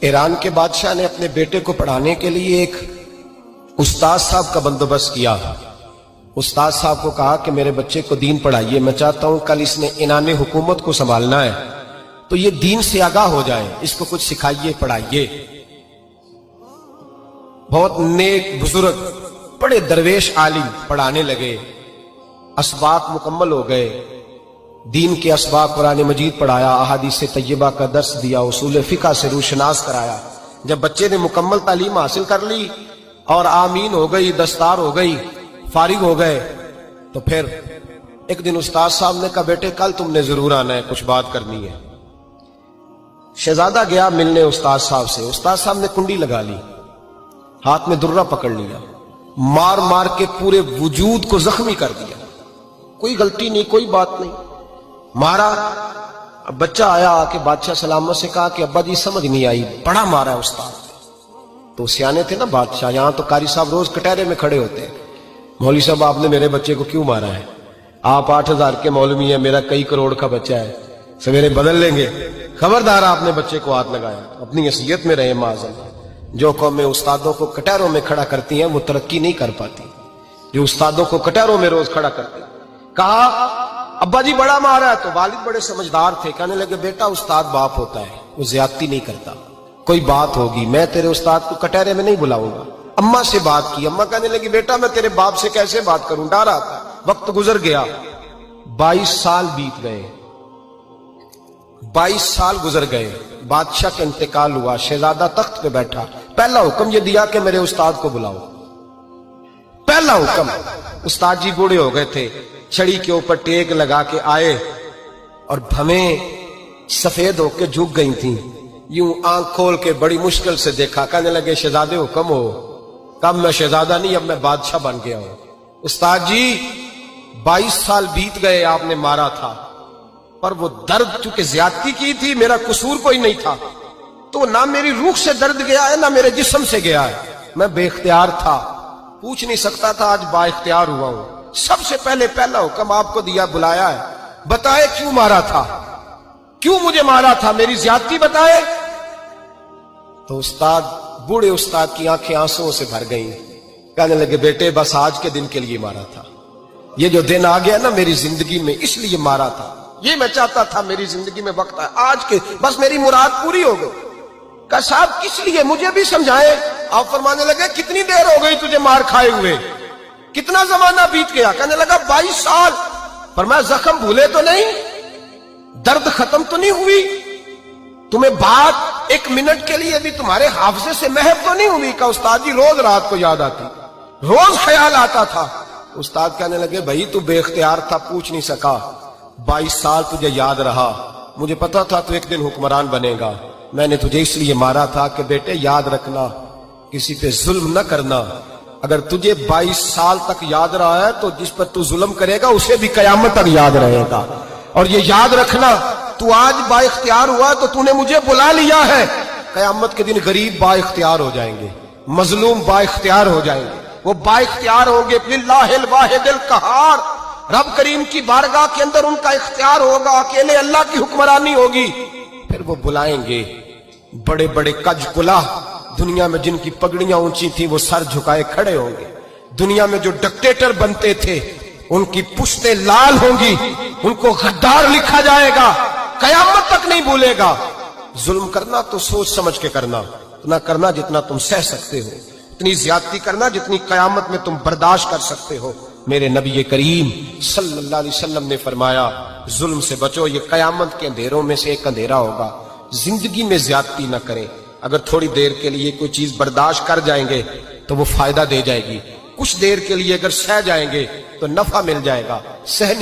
Iran के बादशाह ने अपने बेटे को पढ़ाने के लिए एक उस्ताद साहब का बंदोबस्त किया। उस्ताद साहब को कहा कि मेरे बच्चे को दीन पढ़ाइए, मैं चाहता हूं कल इसने इनाने हुकूमत को संभालना है तो ये दीन से आगाह हो जाए, इसको कुछ सिखाइए, पढ़ाइए। बहुत नेक बुजुर्ग बड़े दरवेश आलिम पढ़ाने लगे, असबाक मुकम्मल हो गए, दीन के असबाक कुरान मजीद पढ़ाया, अहादीस तैयबा का दर्स दिया, उसूल फिक़ह से रूशनास कराया। जब बच्चे ने मुकम्मल तालीम हासिल कर ली और आमीन हो गई, दस्तार हो गई, फारिग हो गए, तो फिर एक दिन उस्ताद साहब ने कहा बेटे कल तुमने जरूर आना है, कुछ बात करनी है। शहजादा गया मिलने उस्ताद साहब से। उस्ताद साहब ने कुंडी लगा ली, हाथ में दुर्रा पकड़ लिया, मार मार के पूरे वजूद को जख्मी कर दिया। कोई गलती नहीं, कोई बात नहीं, मारा। अब बच्चा आया आके बादशाह सलामत से कहा कि अब्बा जी समझ नहीं आई, बड़ा मारा है उस्ताद। तो सियाने थे ना बादशाह, यहां तो कारी साहब रोज कटहरे में खड़े होते हैं, मौलवी साहब आपने मेरे बच्चे को क्यों मारा है? आप 8,000 के मौलवी हैं, मेरा कई करोड़ का बच्चा है, सवेरे बदल लेंगे। खबरदार आपने बच्चे को हाथ लगाया, अपनी हैसियत में रहे माज़अल्लाह। जो कौमें उस्तादों को कटहरों में खड़ा करती हैं वो तरक्की नहीं कर पाती। जो उस्तादों को कटहरों में रोज खड़ा करते, कहा अब्बा जी बड़ा मारा है, तो वालिद बड़े समझदार थे, कहने लगे बेटा उस्ताद बाप होता है, वो ज्यादती नहीं करता, कोई बात होगी, मैं तेरे उस्ताद को कटहरे में नहीं बुलाऊंगा। अम्मा से बात की, अम्मा कहने लगी बेटा मैं तेरे बाप से कैसे बात करूं, डर आता। वक्त गुजर गया, 22 साल बीत गए, 22 साल गुजर गए, बादशाह का इंतकाल हुआ, शहजादा तख्त पे बैठा। पहला हुक्म ये दिया कि मेरे उस्ताद को बुलाओ, पहला हुक्म। उस्ताद जी बूढ़े हो गए थे, छड़ी के ऊपर टेक लगा के आए और भवें सफेद होके झुक गई थी, यूं आंख खोल के बड़ी मुश्किल से देखा, कहने लगे शहजादे हुक्म हो। कब मैं शहजादा नहीं, अब मैं बादशाह बन गया हूं। उस्ताद जी 22 साल बीत गए, आपने मारा था, पर वो दर्द चूंकि ज्यादती की थी, मेरा कसूर कोई नहीं था, तो ना मेरी रूह से दर्द गया है ना मेरे जिस्म से गया है, मैं बेख्तियार था, पूछ नहीं सकता था, आज बाइख्तियार हुआ हूं। सबसे पहले पहला हुक्म आपको दिया, बुलाया है, बताए क्यों मारा था, क्यों मुझे मारा था, मेरी ज्यादती बताए। तो उस्ताद, बूढ़े उस्ताद की आंखें आंसुओं से भर गईं, कहने लगे बेटे बस आज के दिन के लिए मारा था, ये जो दिन आ गया ना मेरी जिंदगी में, इसलिए मारा था, ये मैं चाहता था मेरी जिंदगी में वक्त है आज के, बस मेरी मुराद पूरी हो गई। कहा साहब किस लिए, मुझे भी समझाए। आप फरमाने लगे कितनी देर हो गई तुझे मार खाए हुए, कितना जमाना बीत गया? कहने लगा 22 साल। फरमाया जख्म भूले तो नहीं, दर्द खत्म तो नहीं हुई, तुम्हें बात एक मिनट के लिए भी तुम्हारे हाफजे से महव तो नहीं हुई? का उस्ताद जी रोज रात को याद आती, रोज ख्याल आता था। उस्ताद कहने लगे भाई तू बेख्तियार था, पूछ नहीं सका, 22 साल तुझे याद रहा, मुझे पता था तू एक दिन हुक्मरान बनेगा, मैंने तुझे इसलिए मारा था कि बेटे याद रखना, किसी पे जुल्म न करना। अगर तुझे 22 साल तक याद रहा है तो जिस पर तू जुल्म करेगा उसे भी कयामत तक याद रहेगा। और ये याद रखना, तू आज बाइख्तियार हुआ तो तूने मुझे बुला लिया है, कयामत के दिन गरीब बाइख्तियार हो जाएंगे, मजलूम बाइख्तियार हो जाएंगे, वो बाइख्तियार होंगे लिल्लाहिल वाहिदिल कहार, रब करीम की बारगाह के अंदर उनका इख्तियार होगा, अकेले अल्लाह की हुक्मरानी होगी। फिर वो बुलाएंगे, बड़े बड़े कज कुला, दुनिया में जिनकी पगड़ियां ऊंची थी वो सर झुकाए खड़े होंगे, दुनिया में जो डिक्टेटर बनते थे उनकी पुश्तें लाल होंगी, उनको गद्दार लिखा जाएगा, कयामत तक नहीं भूलेगा। जुल्म करना तो सोच समझ के करना, उतना करना जितना तुम सह सकते हो, इतनी ज्यादती करना जितनी कयामत में तुम बर्दाश्त कर सकते हो। मेरे नबी करीम सल्लल्लाहु अलैहि वसल्लम ने फरमाया जुल्म से बचो, ये कयामत के अंधेरों में से एक अंधेरा होगा। जिंदगी में ज्यादती न करें, अगर थोड़ी देर के लिए कोई चीज बर्दाश्त कर जाएंगे तो वो फायदा दे जाएगी, कुछ देर के लिए अगर सह जाएंगे तो नफा मिल जाएगा। सहने